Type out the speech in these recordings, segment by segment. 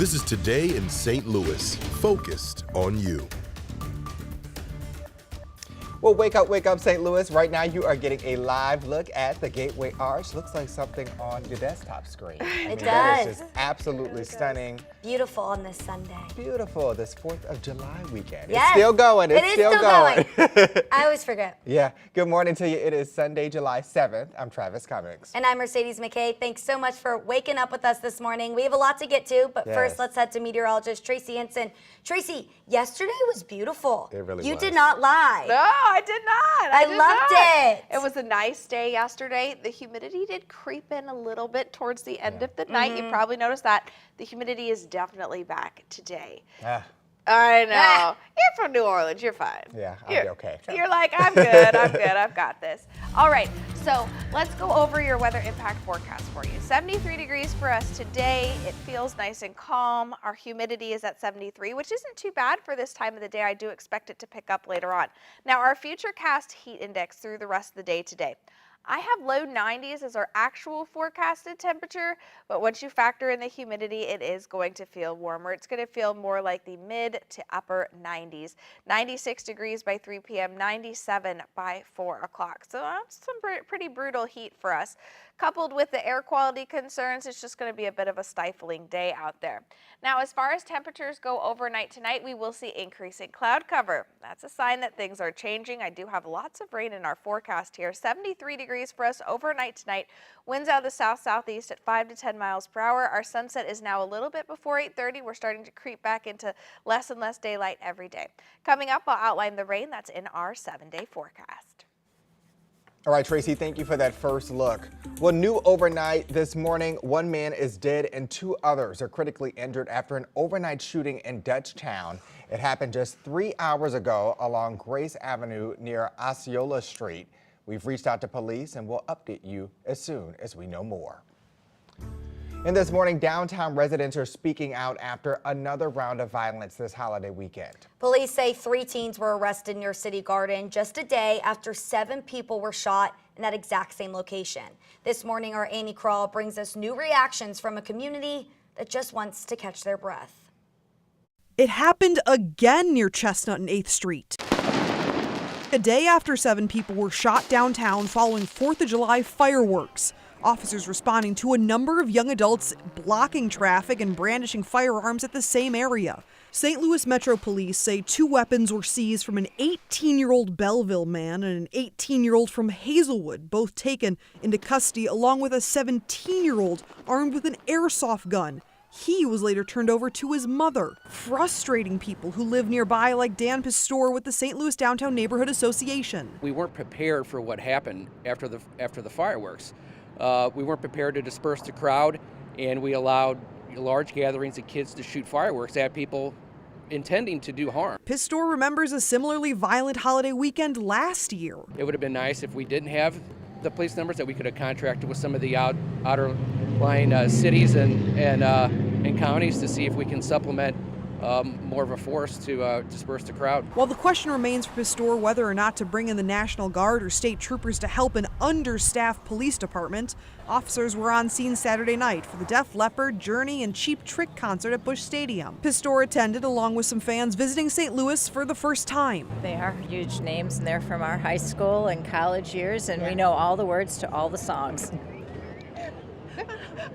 This is Today in St. Louis, focused on you. Well, wake up, St. Louis. Right now, you are getting a live look at the Gateway Arch. Looks like something on your desktop screen. It does. That is just absolutely stunning. Beautiful on this Sunday. Beautiful. This 4th of July weekend. Yes. It's still going. It's still going. I always forget. Yeah. Good morning to you. It is Sunday, July 7th. I'm Travis Cummings. And I'm Mercedes McKay. Thanks so much for waking up with us this morning. We have a lot to get to, but first let's head to meteorologist Tracy Henson. Tracy, yesterday was beautiful. It really was. You did not lie. No, I did not. I loved it. It was a nice day yesterday. The humidity did creep in a little bit towards the end of the night. You probably noticed that. The humidity is definitely back today. I know. You're from New Orleans. You're fine. Yeah, I'll be okay. You're like, I'm good. I'm good. I've got this. All right. So let's go over your weather impact forecast for you. 73 degrees for us today. It feels nice and calm. Our humidity is at 73, which isn't too bad for this time of the day. I do expect it to pick up later on. Now, our futurecast heat index through the rest of the day today. I have low 90s as our actual forecasted temperature, but once you factor in the humidity, it is going to feel warmer. It's going to feel more like the mid to upper 90s. 96 degrees by 3 p.m., 97 by 4 o'clock. So that's some pretty brutal heat for us. Coupled with the air quality concerns, it's just going to be a bit of a stifling day out there. Now, as far as temperatures go overnight tonight, we will see increasing cloud cover. That's a sign that things are changing. I do have lots of rain in our forecast here. 73 degrees for us overnight tonight. Winds out of the south-southeast at 5 to 10 miles per hour. Our sunset is now a little bit before 8:30. We're starting to creep back into less and less daylight every day. Coming up, I'll outline the rain that's in our 7-day forecast. All right, Tracy, thank you for that first look. Well, new overnight this morning, one man is dead and 2 others are critically injured after an overnight shooting in Dutchtown. It happened just 3 hours ago along Grace Avenue near Osceola Street. We've reached out to police and we'll update you as soon as we know more. And this morning, downtown residents are speaking out after another round of violence this holiday weekend. Police say 3 teens were arrested near City Garden just a day after 7 people were shot in that exact same location. This morning, our Amy Crawl brings us new reactions from a community that just wants to catch their breath. It happened again near Chestnut and 8th Street. A day after 7 people were shot downtown following 4th of July fireworks. Officers responding to a number of young adults blocking traffic and brandishing firearms at the same area. St. Louis Metro Police say 2 weapons were seized from an 18-year-old Belleville man and an 18-year-old from Hazelwood, both taken into custody, along with a 17-year-old armed with an airsoft gun. He was later turned over to his mother, frustrating people who live nearby like Dan Pistor with the St. Louis Downtown Neighborhood Association. We weren't prepared for what happened after the fireworks. We weren't prepared to disperse the crowd, and we allowed large gatherings of kids to shoot fireworks at people intending to do harm. Pistor remembers a similarly violent holiday weekend last year. It would have been nice if we didn't have the police numbers, that we could have contracted with some of the outer line cities and counties to see if we can supplement more of a force to disperse the crowd. While the question remains for Pistor whether or not to bring in the National Guard or state troopers to help an understaffed police department, officers were on scene Saturday night for the Def Leppard, Journey, and Cheap Trick concert at Busch Stadium. Pistor attended along with some fans visiting St. Louis for the first time. They are huge names, and they're from our high school and college years, and we know all the words to all the songs.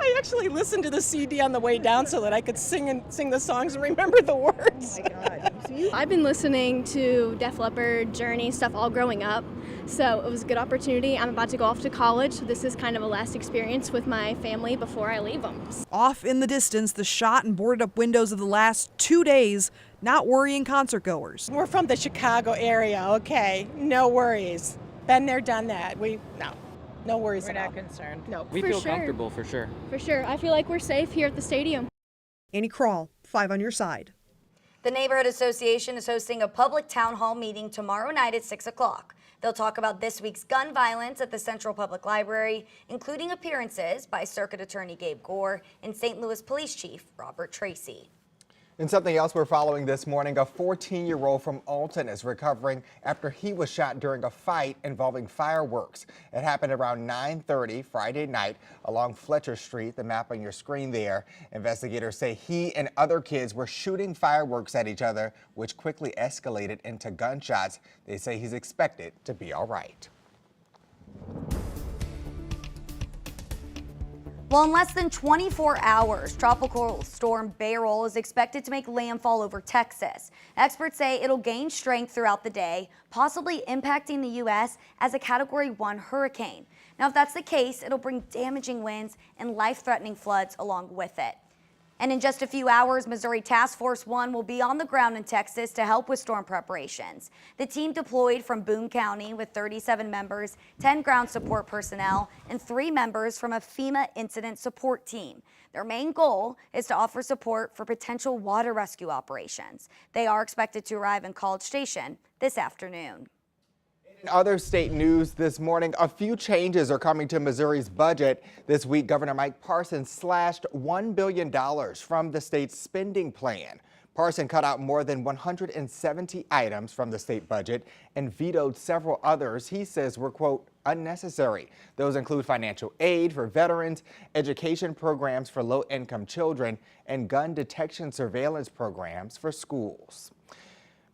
I actually listened to the CD on the way down so that I could sing the songs and remember the words. Oh my God. I've been listening to Def Leppard, Journey, stuff all growing up, so it was a good opportunity. I'm about to go off to college, so this is kind of a last experience with my family before I leave them. Off in the distance, the shot and boarded up windows of the last 2 days, not worrying concert goers. We're from the Chicago area, okay? No worries. Been there, done that. No worries at all. We're not concerned. No. We feel comfortable for sure. For sure. I feel like we're safe here at the stadium. Annie Crawl, 5 on your side. The Neighborhood Association is hosting a public town hall meeting tomorrow night at 6 o'clock. They'll talk about this week's gun violence at the Central Public Library, including appearances by Circuit Attorney Gabe Gore and St. Louis Police Chief Robert Tracy. And something else we're following this morning, a 14-year-old from Alton is recovering after he was shot during a fight involving fireworks. It happened around 9:30 Friday night along Fletcher Street, the map on your screen there. Investigators say he and other kids were shooting fireworks at each other, which quickly escalated into gunshots. They say he's expected to be all right. Well, in less than 24 hours, Tropical Storm Beryl is expected to make landfall over Texas. Experts say it'll gain strength throughout the day, possibly impacting the U.S. as a Category 1 hurricane. Now, if that's the case, it'll bring damaging winds and life-threatening floods along with it. And in just a few hours, Missouri Task Force 1 will be on the ground in Texas to help with storm preparations. The team deployed from Boone County with 37 members, 10 ground support personnel, and 3 members from a FEMA incident support team. Their main goal is to offer support for potential water rescue operations. They are expected to arrive in College Station this afternoon. In other state news this morning, a few changes are coming to Missouri's budget. This week, Governor Mike Parson slashed $1 billion from the state's spending plan. Parson cut out more than 170 items from the state budget and vetoed several others he says were, quote, unnecessary. Those include financial aid for veterans, education programs for low-income children, and gun detection surveillance programs for schools.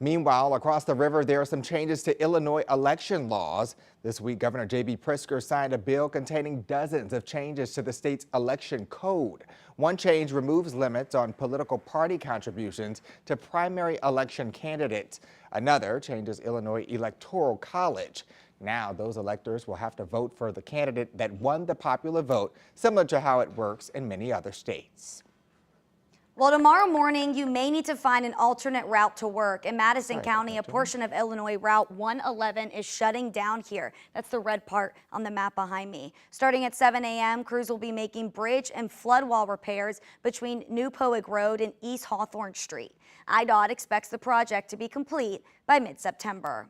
Meanwhile, across the river, there are some changes to Illinois election laws. This week, Governor J.B. Pritzker signed a bill containing dozens of changes to the state's election code. One change removes limits on political party contributions to primary election candidates. Another changes Illinois Electoral College. Now, those electors will have to vote for the candidate that won the popular vote, similar to how it works in many other states. Well, tomorrow morning, you may need to find an alternate route to work. In Madison County, a portion of Illinois Route 111 is shutting down here. That's the red part on the map behind me. Starting at 7 a.m., crews will be making bridge and flood wall repairs between New Poig Road and East Hawthorne Street. IDOT expects the project to be complete by mid-September.